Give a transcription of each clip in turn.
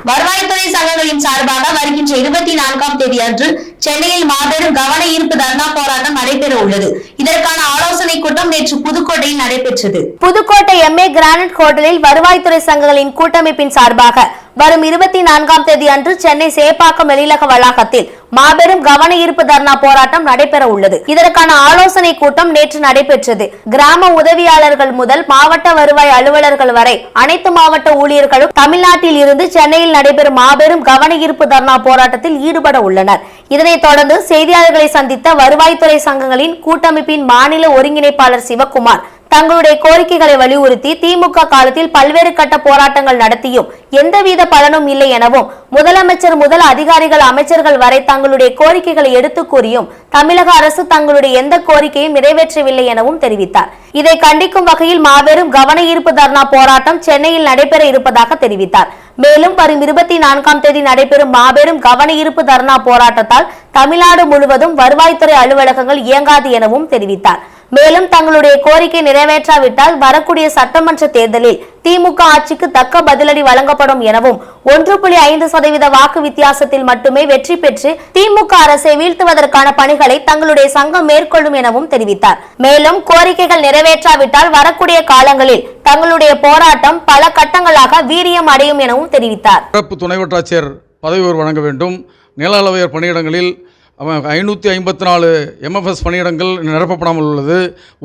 வருவாய்த்துறை சங்கங்களின் சார்பாக வருகின்ற 24ஆம் தேதி அன்று சென்னையில் மாபெரும் கவன ஈர்ப்பு தர்ணா போராட்டம் நடைபெற உள்ளது. இதற்கான ஆலோசனை கூட்டம் நேற்று புதுக்கோட்டையில் நடைபெற்றது. புதுக்கோட்டை MA கிரானைட் ஹோட்டலில் வருவாய்த்துறை சங்கங்களின் கூட்டமைப்பின் சார்பாக வரும் 24ஆம் தேதி அன்று சென்னை சேப்பாக்கம் எழிலக வளாகத்தில் மாபெரும் கவன ஈர்ப்பு தர்ணா போராட்டம் நடைபெற உள்ளது. இதற்கான ஆலோசனை கூட்டம் நேற்று நடைபெற்றது. கிராம உதவியாளர்கள் முதல் மாவட்ட வருவாய் அலுவலர்கள் வரை அனைத்து மாவட்ட ஊழியர்களும் தமிழ்நாட்டில் இருந்து சென்னையில் நடைபெறும் மாபெரும் கவன ஈர்ப்பு தர்ணா போராட்டத்தில் ஈடுபட உள்ளனர். இதனைத் தொடர்ந்து செய்தியாளர்களை சந்தித்த வருவாய்த்துறை சங்கங்களின் கூட்டமைப்பின் மாநில ஒருங்கிணைப்பாளர் சிவக்குமார் தங்களுடைய கோரிக்கைகளை வலியுறுத்தி திமுக காலத்தில் பல்வேறு கட்ட போராட்டங்கள் நடத்தியும் எந்தவித பலனும் இல்லை எனவும் முதலமைச்சர் முதல் அதிகாரிகள் அமைச்சர்கள் வரை தங்களுடைய கோரிக்கைகளை எடுத்து கூறியும் தமிழக அரசு தங்களுடைய எந்த கோரிக்கையும் நிறைவேற்றவில்லை எனவும் தெரிவித்தார். இதை கண்டிக்கும் வகையில் மாபெரும் கவன ஈர்ப்பு தர்ணா போராட்டம் சென்னையில் நடைபெற இருப்பதாக தெரிவித்தார். மேலும் வரும் 24ஆம் தேதி நடைபெறும் மாபெரும் கவன ஈர்ப்பு தர்ணா போராட்டத்தால் தமிழ்நாடு முழுவதும் வருவாய்த்துறை அலுவலகங்கள் இயங்காது எனவும் தெரிவித்தார். மேலும் தங்களுடைய கோரிக்கை நிறைவேற்றாவிட்டால் வரக்கூடிய சட்டமன்ற தேர்தலில் திமுக ஆட்சிக்கு தக்க பதிலடி வழங்கப்படும் எனவும் 1.5% வாக்கு வித்தியாசத்தில் மட்டுமே வெற்றி பெற்று திமுக அரசை வீழ்த்துவதற்கான பணிகளை தங்களுடைய சங்கம் மேற்கொள்ளும் எனவும் தெரிவித்தார். மேலும் கோரிக்கைகள் நிறைவேற்றாவிட்டால் வரக்கூடிய காலங்களில் தங்களுடைய போராட்டம் பல கட்டங்களாக வீரியம் அடையும் எனவும் தெரிவித்தார். சிறப்பு துணை வட்டாட்சியர் பதவி உயர்வு வழங்க வேண்டும். நில அளவையர் பணியிடங்களில் 554 MFS பணியிடங்கள் நிரப்பப்படாமல் உள்ளது.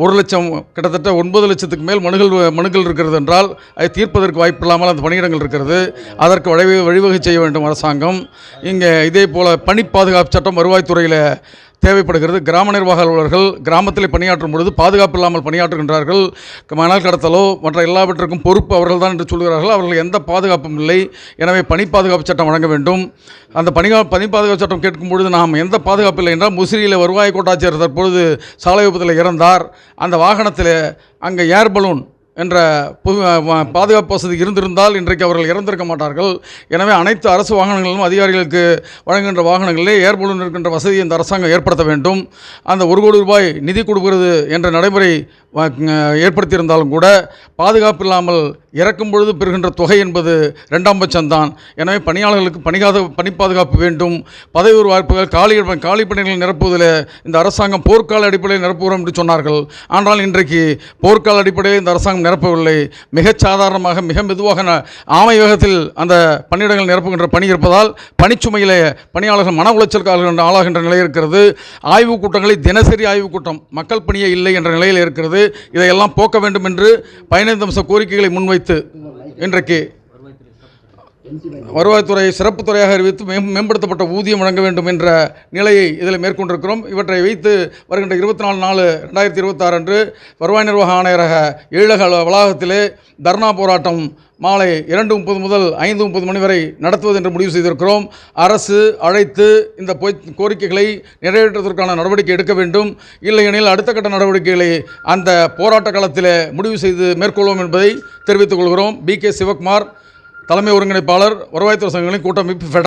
1 லட்சம் கிட்டத்தட்ட 9 லட்சத்துக்கு மேல் மனுக்கள் இருக்கிறது என்றால் அதை தீர்ப்பதற்கு வாய்ப்பில்லாமல் அந்த பணியிடங்கள் இருக்கிறது. அதற்கு வழிவகை செய்ய வேண்டும் அரசாங்கம். இங்கே இதே போல் பணி பாதுகாப்பு சட்டம் வருவாய்த்துறையில் தேவைப்படுகிறது. கிராம நிர்வாக அலுவலர்கள் கிராமத்தில் பணியாற்றும் பொழுது பாதுகாப்பு இல்லாமல் பணியாற்றுகின்றார்கள். மணல் கடத்தலோ மற்ற எல்லாவற்றுக்கும் பொறுப்பு அவர்கள் தான் என்று சொல்கிறார்கள். அவர்கள் எந்த பாதுகாப்பும் இல்லை. எனவே பணி பாதுகாப்பு சட்டம் வழங்க வேண்டும். அந்த பணி பாதுகாப்பு சட்டம் கேட்கும் பொழுது நாம் எந்த பாதுகாப்பு இல்லை என்றால் முசிறியில் வருவாய் கோட்டாட்சியர் தற்பொழுது சாலை விபத்தில் இறந்தார். அந்த வாகனத்தில் அங்கே ஏர் பலூன் என்ற பாதுகாப்பு வசதி இருந்திருந்தால் இன்றைக்கு அவர்கள் இறந்திருக்க மாட்டார்கள். எனவே அனைத்து அரசு வாகனங்களிலும் அதிகாரிகளுக்கு வழங்குகின்ற வாகனங்களிலே ஏர் பலூன் இருக்கின்ற வசதியை இந்த அரசாங்கம் ஏற்படுத்த வேண்டும். அந்த 1 கோடி ரூபாய் நிதி கொடுக்கிறது என்ற நடைமுறை ஏற்படுத்தியிருந்தாலும் கூட பாதுகாப்பு இல்லாமல் இறக்கும் பொழுது பெறுகின்ற தொகை என்பது 2ஆம் பட்சம்தான். எனவே பணியாளர்களுக்கு பணி பாதுகாப்பு வேண்டும். பதவி உயர்வு வாய்ப்புகள் காலி பணிகளை நிரப்புவதில் இந்த அரசாங்கம் போர்க்கால அடிப்படையில் நிரப்புகிறோம் என்று சொன்னார்கள். ஆனால் இன்றைக்கு போர்க்கால அடிப்படையில் இந்த அரசாங்கம் நிரப்பவில்லை. மிகச் சாதாரணமாக மிக மெதுவாக ஆமை வேகத்தில் அந்த பணியிடங்கள் நிரப்புகின்ற பணி இருப்பதால் பணிச்சுமையிலே பணியாளர்கள் மன உளைச்சல் ஆளாகின்ற நிலை இருக்கிறது. ஆய்வுக் கூட்டங்களை தினசரி ஆய்வுக் கூட்டம் மக்கள் பணியே இல்லை என்ற நிலையில் இருக்கிறது. இதையெல்லாம் போக்க வேண்டும் என்று 15 அம்ச கோரிக்கைகளை முன்வைத்து இன்றைக்கு வருவாய்த்துறை சிறப்பு துறையாக அறிவித்து மேம்படுத்தப்பட்ட ஊதியம் வழங்க வேண்டும் என்ற நிலையை இதில் மேற்கொண்டிருக்கிறோம். இவற்றை வைத்து வருகின்ற 24/4/2026 அன்று வருவாய் நிர்வாக ஆணையரக எழிலக வளாகத்திலே தர்ணா போராட்டம் மாலை 2:30 முதல் 5:30 மணி வரை நடத்துவது என்று முடிவு செய்திருக்கிறோம். அரசு அழைத்து இந்த கோரிக்கைகளை நிறைவேற்றுவதற்கான நடவடிக்கை எடுக்க வேண்டும். இல்லையெனில் அடுத்த கட்ட நடவடிக்கைகளை அந்த போராட்ட காலத்தில் முடிவு செய்து மேற்கொள்வோம் என்பதை தெரிவித்துக் கொள்கிறோம். BK சிவக்குமார், தலைமை ஒருங்கிணைப்பாளர், வருவாய்த்துறை சங்கங்களின் கூட்டமைப்பு.